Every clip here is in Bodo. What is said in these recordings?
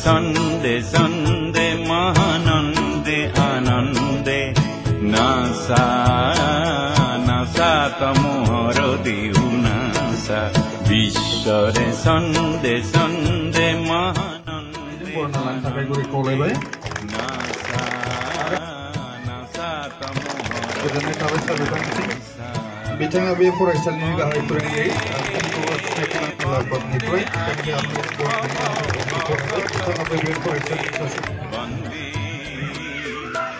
সন্দে সন্দে মহানন্দে আনন্দে নাসা নাসা তমোহর দিউ নাসা বিশ্বরে সন্দে সন্দে মহানন্দে নাসা নাসা তমোহর बिथाङा बे फरायसालिनि गाहाय फोरोंगिरि लालबागनिफ्राय बिथाङा बे फरायसालिनि सासे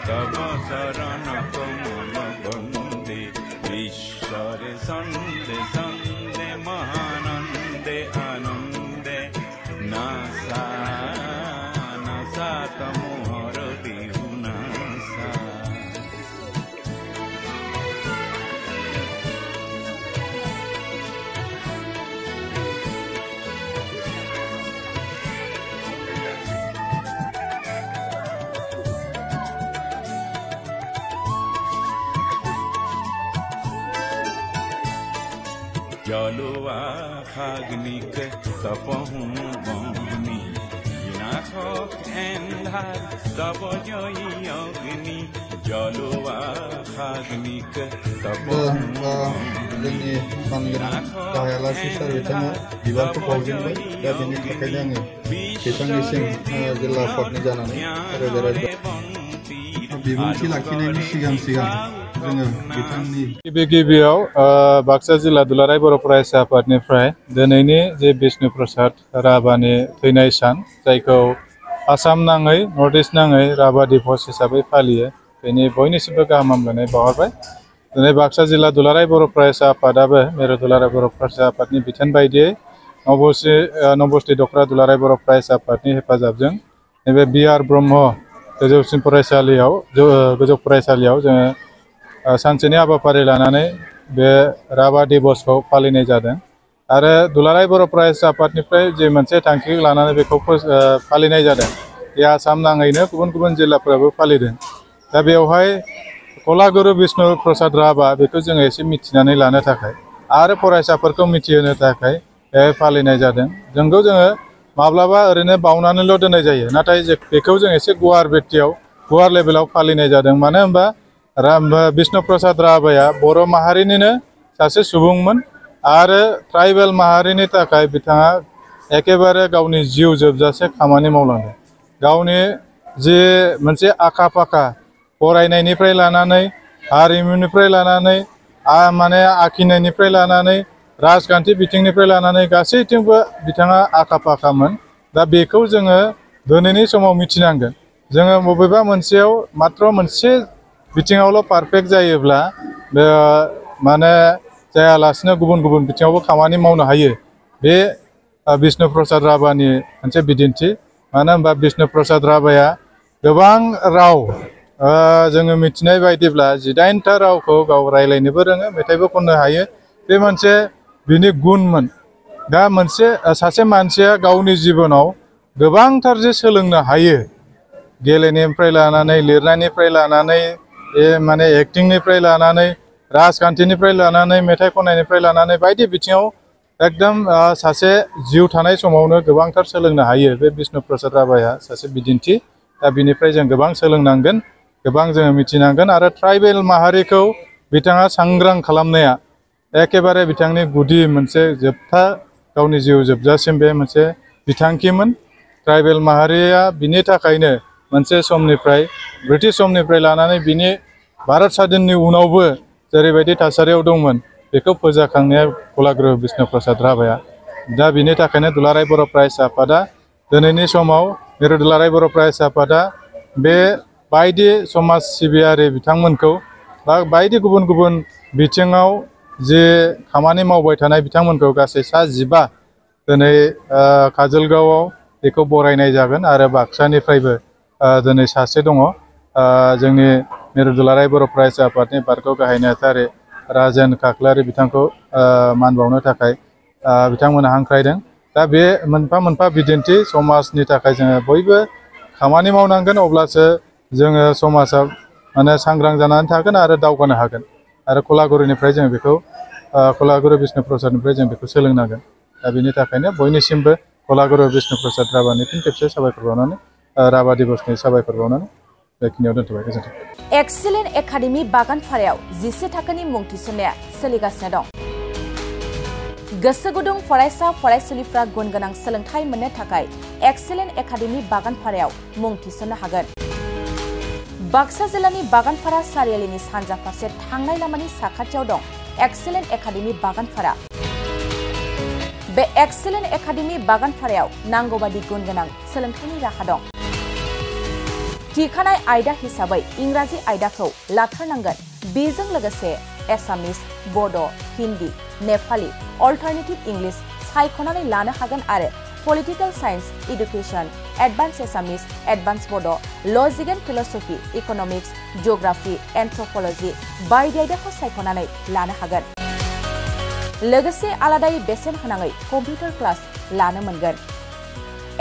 तव शरण कमल बन्दे ईश्वरे सन्दे सन्दे महानन्दे आनन्दे नासा नासा तमोहर दिउ नासा जलुआ खाग्निक तपहु मौनी विनाशक एन्धार तप जयी अग्नि जलुआ खाग्निक तपहु जोंनि मानगोनां गाहाय आलासि सार बिथाङा बिबारखौ बावजेनबाय दा बेनि थाखायनो आङो बिथांनिसिम जिल्ला आफादनि जानानै रोजा रोजा बिबुंथि लाखिनायनि सिगां जोङो बिथांनि गिबियाव बाक्सा जिल्ला दुलाराय बर' फरायसा आफादनिफ्राय दिनैनि जे बिष्णु प्रसाद राभानि थैनाय सान जायखौ आसाम नाङै नर्थ इस्ट नाङै राभा दिवस हिसाबै फालियो बेनि बयनिसिमबो गाहाम हामलायनाय बावहरबाय। दिनै बाक्सा जिल्ला दुलाराय बर' फरायसा आफादाबो मिरु दुलाराय बर' फरायसा आफादनि बिथोन बायदियै नबस्थि दखरा दुलाराय बर' फरायसा आफादनि हेफाजाबजों नैबे बि.आर. ब्रह्म गोजौसिन फरायसालियाव गोजौ फरायसालियाव जोङो सानसेनि हाबाफारि लानानै बे राभा दिवसखौ फालिनाय जादों आरो दुलाराय बर' फरायसा आफादनिफ्राय जे मोनसे थांखि लानानै बेखौ फालिनाय जादों बे आसाम नाङैनो गुबुन गुबुन जिल्लाफोराबो फालिदों। दा बेवहाय कलागुरु बिष्णु प्रसाद राभा बेखौ जोङो एसे मिथिनानै लानो थाखाय आरो फरायसाफोरखौ मिथिहोनो थाखाय फालिनाय जादों। जोंखौ जोङो माब्लाबा ओरैनो बावनानैल' दोननाय जायो नाथाय बेखौ जों एसे गुवार बेक्तियाव गुवार लेभेलाव फालिनाय जादों। मानो होनबा बिष्णु प्रसाद राभाया बर' माहारिनिनो सासे सुबुंमोन आरो ट्राइबेल माहारिनि थाखाय बिथाङा एकेबारे गावनि जिउ जोबजासे खामानि मावलांदों। गावनि जे मोनसे आखा फाखा फरायनायनिफ्राय लानानै हारिमुनिफ्राय लानानै माने आखिनायनिफ्राय लानानै राजखान्थि बिथिंनिफ्राय लानानै गासैथिंबो बिथाङा आखा फाखामोन। दा बेखौ जोङो दिनैनि समाव मिथिनांगोन। जोङो बबेबा मोनसेयाव मात्र मोनसे बिथिङावल' पारफेक्ट जायोब्ला माने जायालासिनो गुबुन गुबुन बिथिङावबो खामानि मावनो हायो। बे बिष्णु प्रसाद राभानि मोनसे बिदिन्थि। मानो होनबा बिष्णु प्रसाद राभाया गोबां राव जोङो मिथिनाय बायदिब्ला 18टा रावखौ गाव रायलायनोबो रोङो, मेथाइबो खननो हायो। बे मोनसे बिनि गुनमोन। दा सासे मानसिया गावनि जिबनाव गोबांथार जे सोलोंनो हायो, गेलेनायनिफ्राय लानानै लिरनायनिफ्राय लानानै माने एक्टिंनिफ्राय लानानै राजखान्थिनिफ्राय लानानै मेथाइ खननायनिफ्राय लानानै बायदि बिथिङाव एकदम सासे जिउ थानाय समावनो गोबांथार सोलोंनो हायो। बे बिष्णु प्रसाद राभाया सासे बिदिन्थि। दा बिनिफ्राय जों गोबां सोलोंनांगोन, गोबां जोङो मिथिनांगोन आरो ट्राइबेल माहारिखौ बिथाङा सांग्रां खालामनाया एकेबारे बिथांनि गुदि मोनसे जोबथा गावनि जिउ जोबजासिम बे मोनसे बिथांखिमोन। ट्राइबेल माहारिया बिनि थाखायनो मोनसे समनिफ्राय ब्रिटिश समनिफ्राय लानानै बिनि भारत स्वाधीननि उनावबो जेरैबायदि थासारियाव दंमोन बेखौ फोजाखांनाया कलागुरु बिष्णु प्रसाद राभाया। दा बिनि थाखायनो दुलाराय बर' फरायसा आफादा दिनैनि समाव मिरु दुलाराय बर' फरायसा आफादा बे बायदि समाज सिबियारि बिथांमोनखौ बा बायदि गुबुन गुबुन बिथिङाव जे खामानि मावबाय थानाय बिथांमोनखौ गासै सा 15 दिनै काजलगावआव बेखौ बरायनाय जागोन आरो बाक्सानिफ्रायबो दिनै सासे दङ। जोंनि मिरु दुलाराय बर' फरायसा आफादनि बारग' गाहाय नेहाथारि राजेन काख्लारि बिथांखौ मान बावनो थाखाय बिथांमोना हांख्रायदों। दा बे मोनफा मोनफा बिदिन्थि समाजनि थाखाय जोङो बयबो खामानि मावनांगोन, अब्लासो जोङो समाजाव माने सांग्रां जानानै थागोन आरो दावगानो हागोन। आरो कलागुरुनिफ्राय जों बेखौ कलागुरु बिष्णु प्रसादनिफ्राय जों बेखौ सोलोंनांगोन। दा बेनि थाखायनो बयनिसिमबो कलागुरु बिष्णु प्रसाद राभानि फिन खेबसे साबायखर बावनानै राभा दिबसनि साबायखर बावनानै बेखिनियाव दोनथ'बाय गोजोन्थों। एक्सेलेन्ट एकाडेमि बागानपारायाव 11 थाखोनि मुं थिसननाया सोलिगासिनो दं। गोसो गुदुं फरायसा फरायसुलिफ्रा गुन गोनां सोलोंथाइ मोननो थाखाय एक्सेलेन्ट एकाडेमि बागानपारायाव मुं थिसननो हागोन। बाक्सा जिल्लानि बागानपारा सारियालिनि सानजा फारसे थांनाय लामानि साखाथियाव दं एक्सेलेन्ट एकाडेमि बागानपारा। बे एक्सेलेन्ट एकाडेमि बागानपारायाव नांगौबादि गुन गोनां सोलोंथाइनि राहा दं। थिखानाय आयदा हिसाबै इंराजि आयदाखौ लाथारनांगोन। बेजों लोगोसे एसामिस, बड', हिन्दी, नेपाली, अल्टारनेटिभ इंलिश सायख'नानै लानो हागोन आरो पलिटिकल साइन्स, एडुकेशन, एडभान्स एसामिस, एडभान्स बड', लजिक एन्ड फिलसफी, इकनमिक्स, जिअग्राफी, एन्थ्रपलजी बायदि आयदाखौ सायख'नानै लानो हागोन। लोगोसे आलादायै बेसेन होनाङै कम्पिउटार क्लास लानो मोनगोन।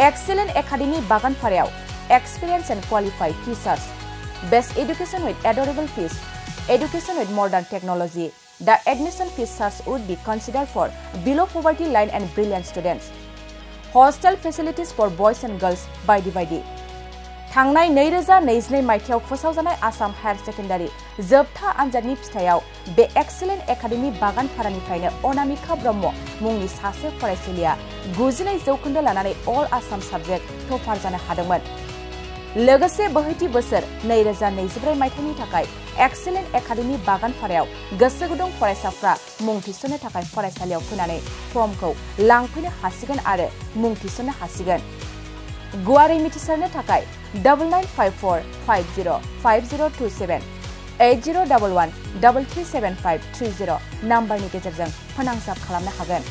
एक्सेलेन्ट एकाडेमि बागानपारायाव experience and qualified teachers, best education with adorable fees, education with modern technology. The admission fees charge would be considered for below poverty line and brilliant students. Hostel facilities for boys and girls बायदि। थांनाय 2022 मायथाइयाव फोसावजानाय आसाम हायर सेकेन्डारि जोबथा आनजादनि फिथायाव बे एक्सेलेन्ट एकाडेमि बागानपारानिफ्रायनो अनामिका ब्रह्म मुंनि सासे फरायसुलिया 92% लानानै अल आसाम साबजेक्ट टपार जानो हादोंमोन। लोगोसे बोहैथि बोसोर 2024 मायथाइनि थाखाय एक्सेलेन्ट एकाडेमि बागानपारायाव गोसो गुदुं फरायसाफ्रा मुं थिसननो थाखाय फरायसालियाव फैनानै फर्मखौ लांफैनो हासिगोन आरो मुं थिसननो हासिगोन। गुवारै मिथिसारनो थाखाय 9954505027 8011337530 नाम्बारनि गेजेरजों फोनांजाब खालामनो हागोन।